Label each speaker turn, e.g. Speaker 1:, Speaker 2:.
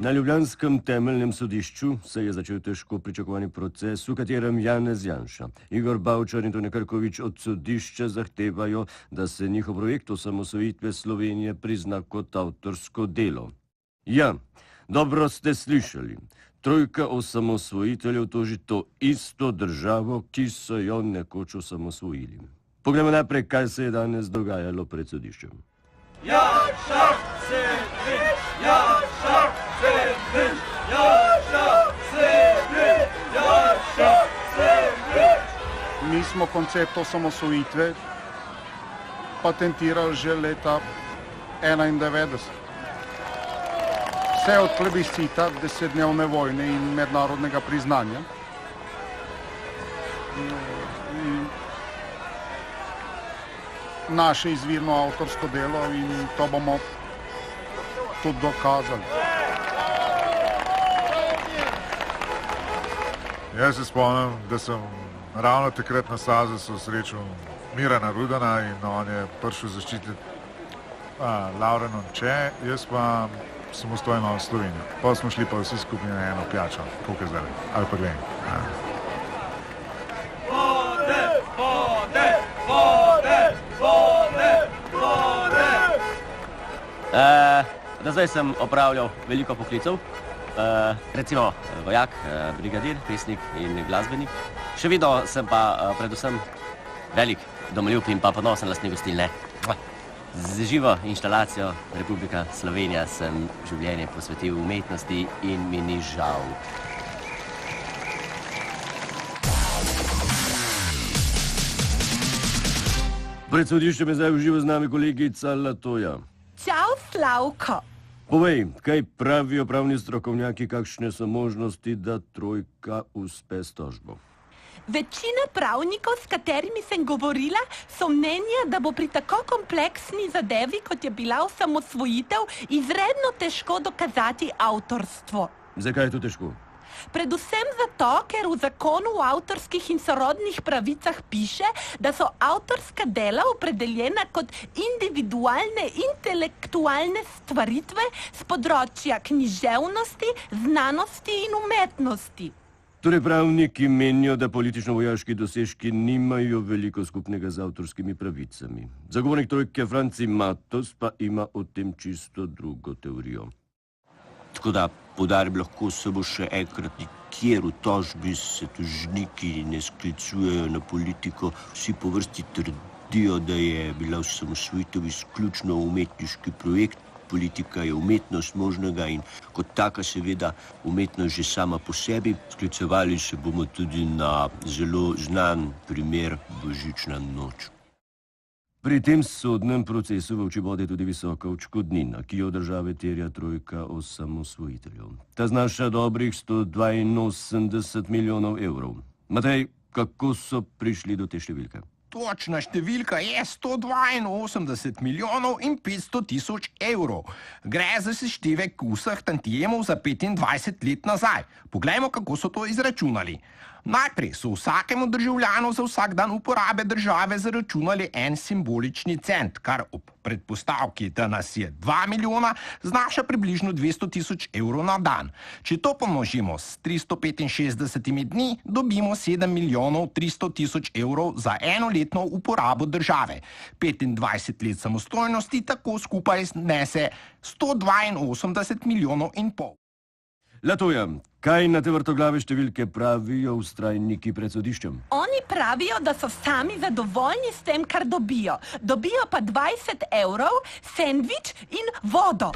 Speaker 1: Na ljubljanskem temeljnem sodišču se je začel težko pričakovani proces, v katerem Janez Janša, Igor Bavčar in Tone Krkovič od sodišča zahtevajo, da se njihov projekt osamosvojitve Slovenije prizna kot avtorsko delo. Ja, dobro ste slišali. Trojka osamosvojiteljev toži to isto državo, ki so jo nekoč osamosvojili. Poglejmo najprej, kaj se je danes dogajalo pred sodiščem.
Speaker 2: Janša se dvi, Janša se dvi, Janša se dvi, Janša se dvi.
Speaker 3: Mi smo koncept osamosvojitve patentirali že leta 1991. Vse od plebiscita, 10-dnevne vojne in mednarodnega priznanja. Naše izvirno avtorsko delo in to bomo tudi dokazali.
Speaker 4: Jaz se spomnim, da sem ravno takrat na Sazesu srečal Mirana Rudana in on je prišel zaščititi Lauren Onče, jaz pa samostojno Slovenijo. Pa smo šli pa vsi skupaj na eno pijačo, koliko je zdaj, ali pa dve.
Speaker 2: Vode, vode, vode, vode, vode.
Speaker 5: Do zdaj sem opravljal veliko poklicev, recimo vojak, brigadir, pesnik in glasbenik. Še vedno sem pa predvsem velik domoljub in pa ponosen lastnik gostilne. Z živo inštalacijo Republika Slovenija sem življenje posvetil umetnosti in mi ni žal.
Speaker 1: Pred sodiščem je zdaj v živo z nami kolegica Latoja.
Speaker 6: Čau, Slavko.
Speaker 1: Povej, kaj pravijo pravni strokovnjaki, kakšne so možnosti, da trojka uspe s tožbo?
Speaker 6: Večina pravnikov, s katerimi sem govorila, so mnenja, da bo pri tako kompleksni zadevi, kot je bila osamosvojitev, izredno težko dokazati avtorstvo.
Speaker 1: Zakaj je to težko?
Speaker 6: Predvsem zato, ker v zakonu o avtorskih in sorodnih pravicah piše, da so avtorska dela opredeljena kot individualne intelektualne stvaritve s področja književnosti, znanosti in umetnosti.
Speaker 1: Torej pravniki menijo, da politično-vojaški dosežki nimajo veliko skupnega z avtorskimi pravicami. Zagovornik trojke Franci Matos pa ima o tem čisto drugo teorijo.
Speaker 7: Tako da poudarim lahko samo še enkrat, nikjer v tožbi se tožniki ne sklicujejo na politiko. Vsi po vrsti trdijo, da je bila osamosvojitev izključno umetniški projekt. Politika je umetnost možnega in kot taka seveda umetnost že sama po sebi. Sklicevali se bomo tudi na zelo znan primer Božična noč.
Speaker 1: Pri tem sodnem procesu v oči bode tudi visoka odškodnina, ki jo od države terja trojka osamosvojiteljev. Ta znaša dobrih 182 milijonov evrov. Matej, kako so prišli do te številke?
Speaker 8: Točna številka je 182 milijonov in 500 tisoč evrov. Gre za seštevek vseh tantiemov za 25 let nazaj. Poglejmo, kako so to izračunali. Najprej so vsakemu državljanu za vsak dan uporabe države zaračunali en simbolični cent, kar ob predpostavki, da nas je 2 milijona, znaša približno 200 tisoč evrov na dan. Če to pomnožimo s 365 dni, dobimo 7 milijonov 300 tisoč evrov za enoletno uporabo države. 25 let samostojnosti tako skupaj znese 182 milijonov in pol.
Speaker 1: Latoja, kaj na te vrtoglave številke pravijo vztrajniki pred sodiščem?
Speaker 6: Oni pravijo, da so sami zadovoljni s tem, kar dobijo. Dobijo pa 20 evrov, sendvič in vodo.